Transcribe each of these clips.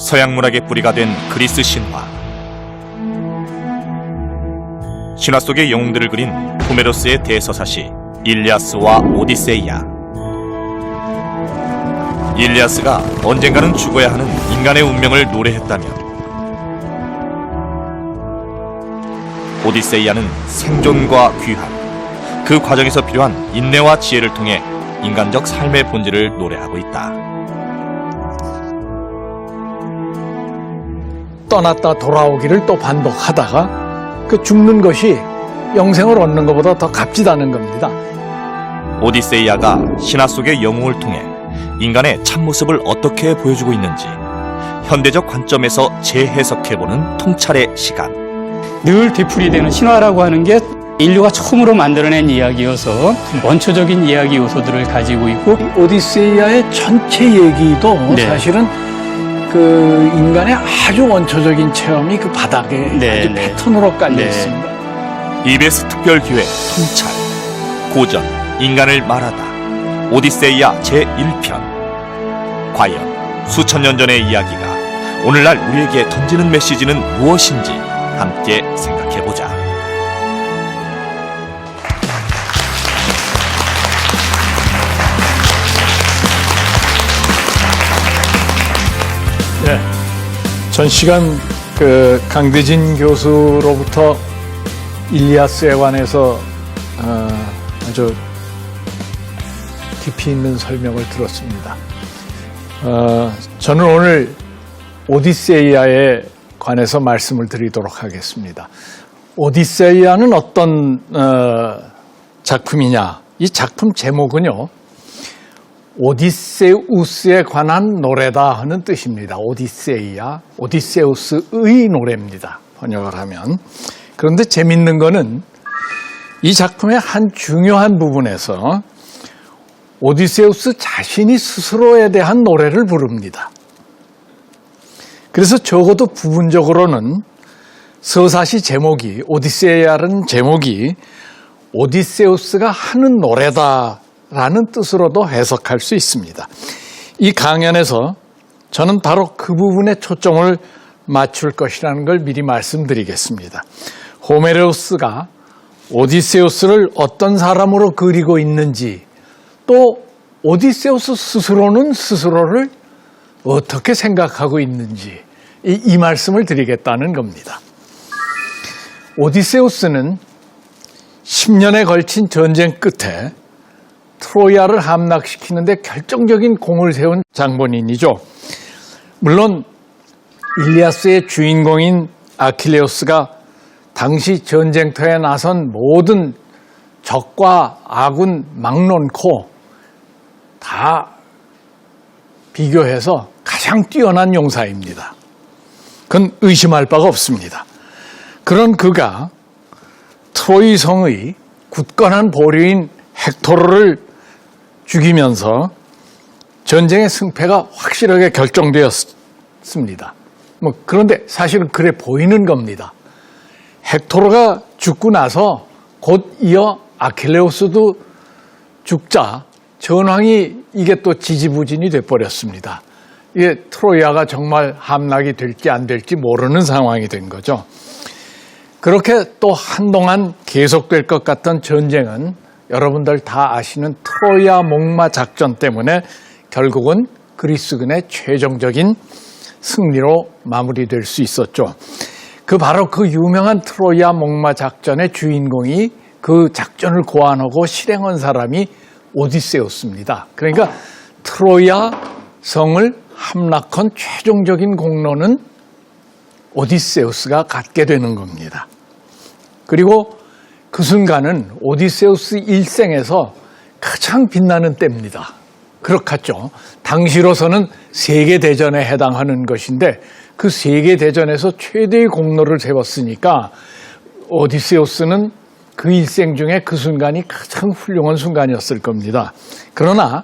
서양 문학의 뿌리가 된 그리스 신화. 신화 속의 영웅들을 그린 호메로스의 대서사시 일리아스와 오디세이아. 일리아스가 언젠가는 죽어야 하는 인간의 운명을 노래했다면, 오디세이아는 생존과 귀환, 그 과정에서 필요한 인내와 지혜를 통해 인간적 삶의 본질을 노래하고 있다. 떠났다 돌아오기를 또 반복하다가 그 죽는 것이 영생을 얻는 것보다 더 값지다는 겁니다. 오디세이아가 신화 속의 영웅을 통해 인간의 참모습을 어떻게 보여주고 있는지 현대적 관점에서 재해석해보는 통찰의 시간. 늘 뒤풀이되는 신화라고 하는 게 인류가 처음으로 만들어낸 이야기여서 원초적인 이야기 요소들을 가지고 있고, 오디세이아의 전체 얘기도 네. 사실은 그 인간의 아주 원초적인 체험이 그 바닥에 네, 아주 네. 패턴으로 깔려 네. 있습니다. EBS 특별기획 통찰, 고전, 인간을 말하다, 오디세이아 제1편. 과연 수천 년 전의 이야기가 오늘날 우리에게 던지는 메시지는 무엇인지 함께 생각해보자. 네. 전 시간 그 강대진 교수로부터 일리아스에 관해서 아주 깊이 있는 설명을 들었습니다. 저는 오늘 오디세이아에 관해서 말씀을 드리도록 하겠습니다. 오디세이아는 어떤 작품이냐? 이 작품 제목은요, 오디세우스에 관한 노래다 하는 뜻입니다. 오디세이아, 오디세우스의 노래입니다. 번역을 하면. 그런데 재밌는 거는 이 작품의 한 중요한 부분에서 오디세우스 자신이 스스로에 대한 노래를 부릅니다. 그래서 적어도 부분적으로는 서사시 제목이, 오디세이아라는 제목이 오디세우스가 하는 노래다라는 뜻으로도 해석할 수 있습니다. 이 강연에서 저는 바로 그 부분에 초점을 맞출 것이라는 걸 미리 말씀드리겠습니다. 호메로스가 오디세우스를 어떤 사람으로 그리고 있는지, 또 오디세우스 스스로는 스스로를 어떻게 생각하고 있는지 이 말씀을 드리겠다는 겁니다. 오디세우스는 10년에 걸친 전쟁 끝에 트로이아를 함락시키는데 결정적인 공을 세운 장본인이죠. 물론 일리아스의 주인공인 아킬레우스가 당시 전쟁터에 나선 모든 적과 아군 막론코 다 비교해서 가장 뛰어난 용사입니다. 그건 의심할 바가 없습니다. 그런 그가 트로이 성의 굳건한 보류인 헥토르를 죽이면서 전쟁의 승패가 확실하게 결정되었습니다. 그런데 사실은 그래 보이는 겁니다. 헥토르가 죽고 나서 곧 이어 아킬레우스도 죽자 전황이 이게 또 지지부진이 돼버렸습니다. 이게 트로이아가 정말 함락이 될지 안 될지 모르는 상황이 된 거죠. 그렇게 또 한동안 계속될 것 같던 전쟁은 여러분들 다 아시는 트로이아 목마 작전 때문에 결국은 그리스군의 최종적인 승리로 마무리될 수 있었죠. 바로 그 유명한 트로이아 목마 작전의 주인공이 그 작전을 고안하고 실행한 사람이 오디세우스입니다. 그러니까 트로이아 성을 함락한 최종적인 공로는 오디세우스가 갖게 되는 겁니다. 그리고 그 순간은 오디세우스 일생에서 가장 빛나는 때입니다. 그렇겠죠. 당시로서는 세계대전에 해당하는 것인데 그 세계대전에서 최대의 공로를 세웠으니까 오디세우스는 그 일생 중에 그 순간이 가장 훌륭한 순간이었을 겁니다. 그러나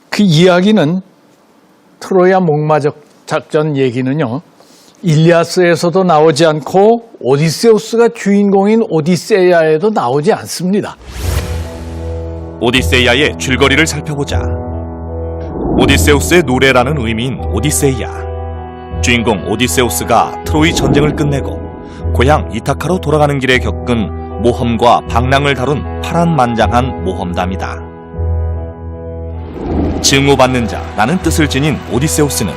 그 이야기는 트로이아 목마 작전 얘기는요, 일리아스에서도 나오지 않고 오디세우스가 주인공인 오디세이아에도 나오지 않습니다. 오디세이아의 줄거리를 살펴보자. 오디세우스의 노래라는 의미인 오디세이아. 주인공 오디세우스가 트로이 전쟁을 끝내고 고향 이타카로 돌아가는 길에 겪은 모험과 방랑을 다룬 파란만장한 모험담이다. 증오받는 자라는 뜻을 지닌 오디세우스는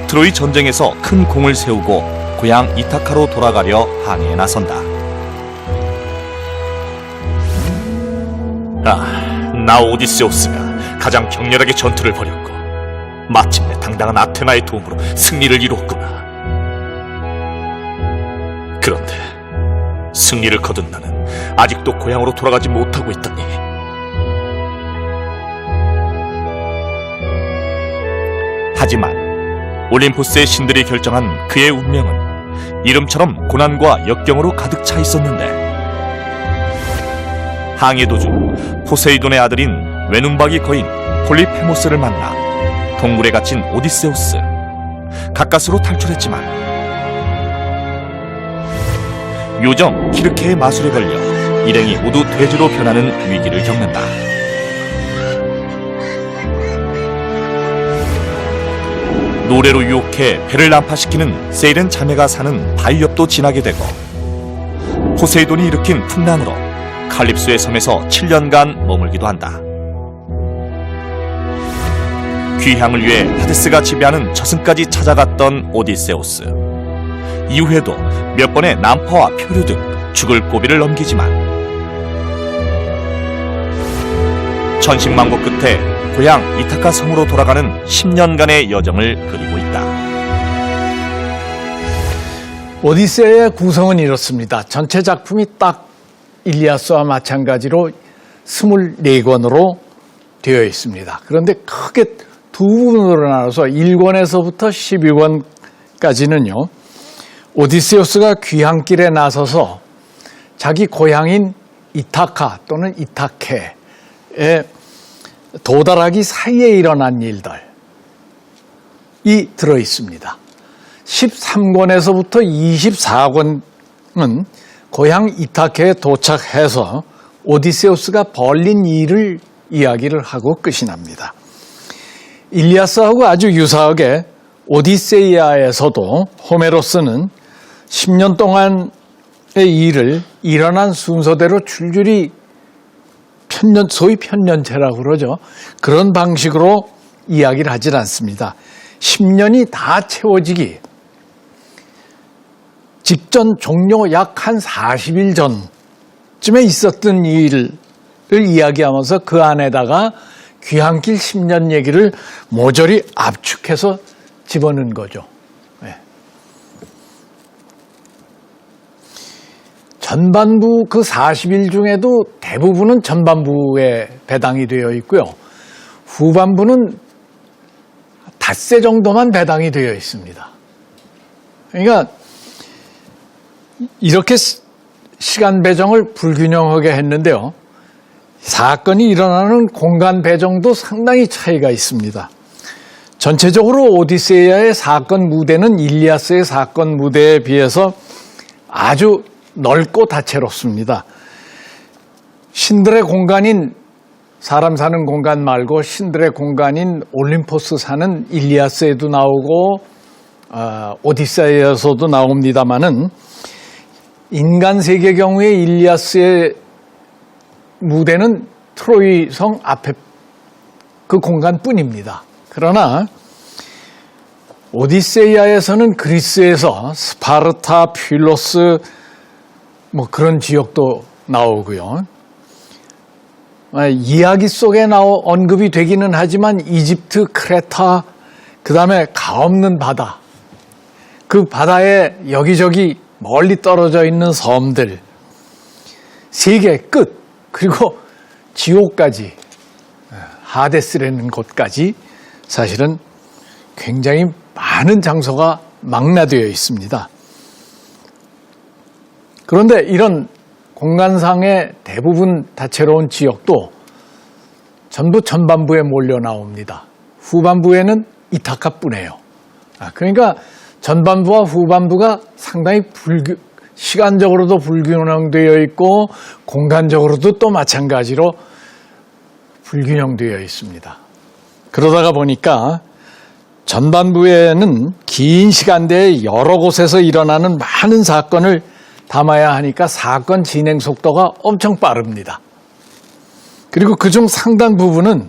트로이 전쟁에서 큰 공을 세우고 고향 이타카로 돌아가려 항해에 나선다. 나 오디세우스가 가장 격렬하게 전투를 벌였고 마침내 당당한 아테나의 도움으로 승리를 이루었구나. 그런데 승리를 거둔 나는 아직도 고향으로 돌아가지 못하고 있다니. 하지만 올림포스의 신들이 결정한 그의 운명은 이름처럼 고난과 역경으로 가득 차 있었는데, 항해 도중 포세이돈의 아들인 외눈박이 거인 폴리페모스를 만나 동굴에 갇힌 오디세우스. 가까스로 탈출했지만 요정 키르케의 마술에 걸려 일행이 모두 돼지로 변하는 위기를 겪는다. 노래로 유혹해 배를 난파시키는 세이렌 자매가 사는 바위 옆도 지나게 되고, 포세이돈이 일으킨 풍랑으로 칼립소의 섬에서 7년간 머물기도 한다. 귀향을 위해 하데스가 지배하는 저승까지 찾아갔던 오디세우스. 이후에도 몇 번의 난파와 표류 등 죽을 고비를 넘기지만 천신만고 끝에 고향 이타카 섬으로 돌아가는 10년간의 여정을 그리고 있다. 오디세이의 구성은 이렇습니다. 전체 작품이 딱 일리아스와 마찬가지로 24권으로 되어 있습니다. 그런데 크게 두 부분으로 나눠서 1권에서부터 12권까지는요. 오디세우스가 귀향길에 나서서 자기 고향인 이타카 또는 이타케에 도달하기 사이에 일어난 일들이 들어 있습니다. 13권에서부터 24권은 고향 이타케에 도착해서 오디세우스가 벌린 일을 이야기를 하고 끝이 납니다. 일리아스하고 아주 유사하게 오디세이아에서도 호메로스는 10년 동안의 일을 일어난 순서대로 줄줄이 소위 편년체라고 그러죠. 그런 방식으로 이야기를 하질 않습니다. 10년이 다 채워지기 직전 종료 약 한 40일 전쯤에 있었던 일을 이야기하면서 그 안에다가 귀향길 10년 얘기를 모조리 압축해서 집어넣은 거죠. 네. 전반부 그 40일 중에도 대부분은 전반부에 배당이 되어 있고요. 후반부는 닷새 정도만 배당이 되어 있습니다. 그러니까 이렇게 시간 배정을 불균형하게 했는데요. 사건이 일어나는 공간 배정도 상당히 차이가 있습니다. 전체적으로 오디세이아의 사건 무대는 일리아스의 사건 무대에 비해서 아주 넓고 다채롭습니다. 신들의 공간인 사람 사는 공간 말고 신들의 공간인 올림포스 사는 일리아스에도 나오고 오디세이아에서도 나옵니다마는 인간 세계 경우에 일리아스의 무대는 트로이 성 앞에 그 공간뿐입니다. 그러나 오디세이아에서는 그리스에서 스파르타, 필로스 뭐 그런 지역도 나오고요. 이야기 속에 언급이 되기는 하지만 이집트, 크레타, 그 다음에 가없는 바다, 그 바다에 여기저기 멀리 떨어져 있는 섬들, 세계 끝, 그리고 지옥까지, 하데스라는 곳까지 사실은 굉장히 많은 장소가 망라되어 있습니다. 그런데 이런 공간상의 대부분 다채로운 지역도 전부 전반부에 몰려 나옵니다. 후반부에는 이타카뿐이에요. 그러니까 전반부와 후반부가 상당히 시간적으로도 불균형되어 있고 공간적으로도 또 마찬가지로 불균형되어 있습니다. 그러다가 보니까 전반부에는 긴 시간대에 여러 곳에서 일어나는 많은 사건을 담아야 하니까 사건 진행 속도가 엄청 빠릅니다. 그리고 그중 상당 부분은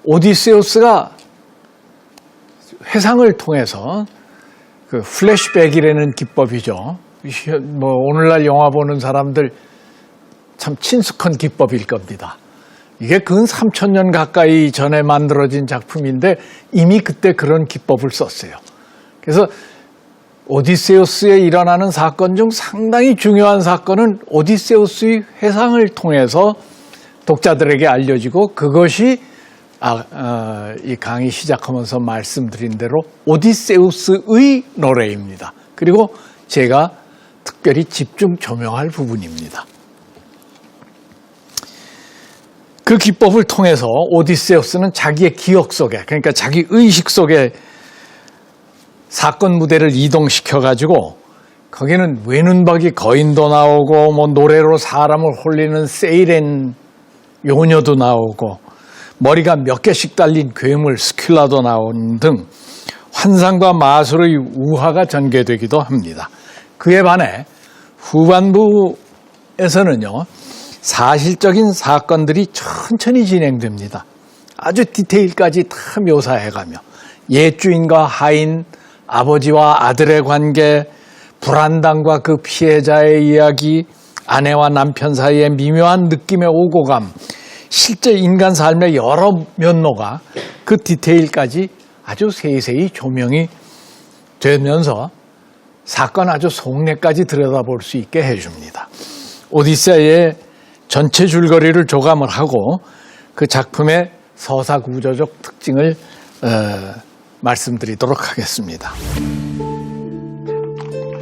오디세우스가 회상을 통해서 그 플래시백이라는 기법이죠. 뭐 오늘날 영화 보는 사람들 참 친숙한 기법일 겁니다. 이게 근 3,000년 가까이 전에 만들어진 작품인데 이미 그때 그런 기법을 썼어요. 그래서 오디세우스에 일어나는 사건 중 상당히 중요한 사건은 오디세우스의 회상을 통해서 독자들에게 알려지고 그것이 이 강의 시작하면서 말씀드린 대로 오디세우스의 노래입니다. 그리고 제가 특별히 집중 조명할 부분입니다. 그 기법을 통해서 오디세우스는 자기의 기억 속에, 그러니까 자기 의식 속에 사건 무대를 이동시켜가지고 거기는 외눈박이 거인도 나오고 뭐 노래로 사람을 홀리는 세이렌 요녀도 나오고 머리가 몇 개씩 달린 괴물 스큘라도 나오는 등 환상과 마술의 우화가 전개되기도 합니다. 그에 반해 후반부에서는요, 사실적인 사건들이 천천히 진행됩니다. 아주 디테일까지 다 묘사해가며 옛 주인과 하인, 아버지와 아들의 관계, 불안당과 그 피해자의 이야기, 아내와 남편 사이의 미묘한 느낌의 오고감, 실제 인간 삶의 여러 면모가 그 디테일까지 아주 세세히 조명이 되면서 사건 아주 속내까지 들여다볼 수 있게 해줍니다. 오디세이의 전체 줄거리를 조감을 하고 그 작품의 서사구조적 특징을 말씀드리도록 하겠습니다.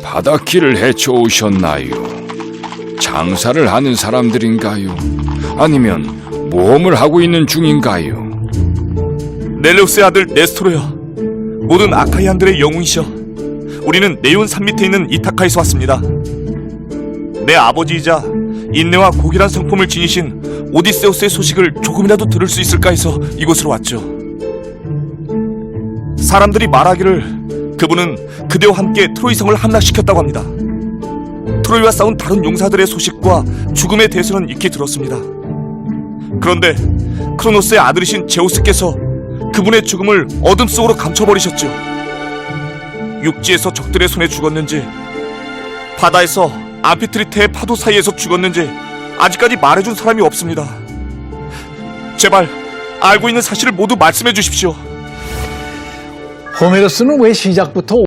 바닷길을 헤쳐오셨나요? 장사를 하는 사람들인가요? 아니면 모험을 하고 있는 중인가요? 넬레우스의 아들 네스토로야, 모든 아카이안들의 영웅이셔. 우리는 네온 산 밑에 있는 이타카에서 왔습니다. 내 아버지이자 인내와 고귀한 성품을 지니신 오디세우스의 소식을 조금이라도 들을 수 있을까 해서 이곳으로 왔죠. 사람들이 말하기를 그분은 그대와 함께 트로이성을 함락시켰다고 합니다. 트로이와 싸운 다른 용사들의 소식과 죽음에 대해서는 익히 들었습니다. 그런데 크로노스의 아들이신 제우스께서 그분의 죽음을 어둠 속으로 감춰버리셨죠. 육지에서 적들의 손에 죽었는지 바다에서 암피트리테의 파도 사이에서 죽었는지 아직까지 말해준 사람이 없습니다. 제발 알고 있는 사실을 모두 말씀해 주십시오. 호메로스는 왜 시작부터